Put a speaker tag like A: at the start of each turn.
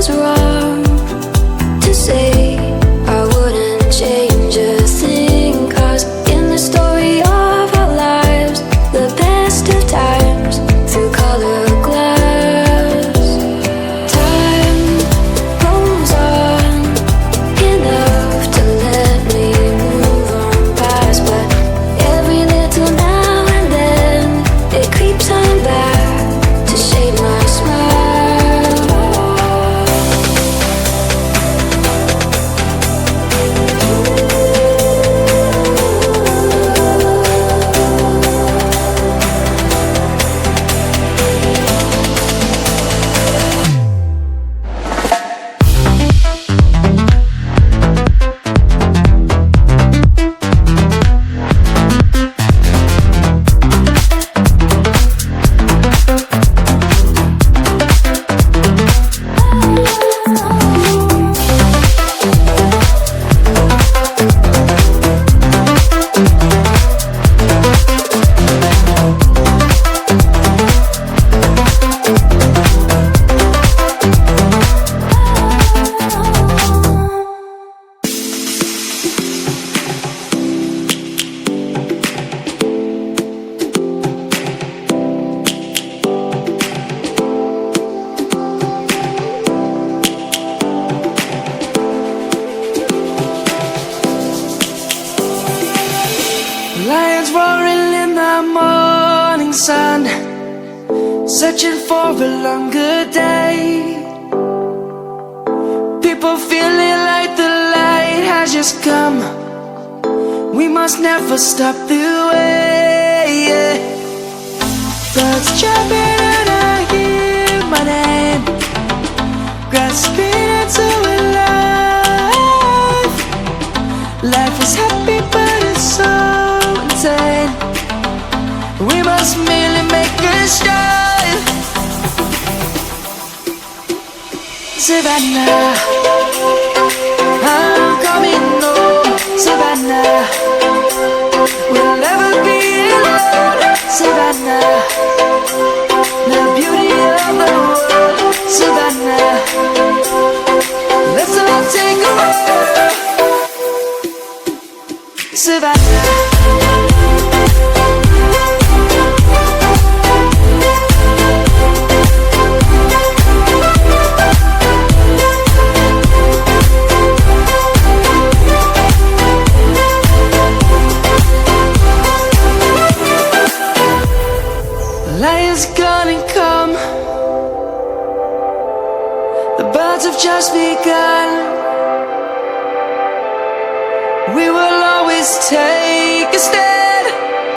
A: was wrong to say I wouldn't change a thing, 'cause in the story of our lives, the best of times through color glass. Time rolls on enough to let me move on past, but every little now and then it creeps on back to shade my smile.
B: Lions roaring in the morning sun, searching for a longer day. People feeling like the light has just come. We must never stop the way. Birds jumping and I hear my name, grasping into a life. Life is happy but it's so insane. We must merely make a start. Savannah, I'm coming home. Savannah, we'll never be alone. Savannah, the beauty of the world. Savannah, let's all take a walk. Savannah. Lion's gonna come. The birds have just begun. We will always take a stand.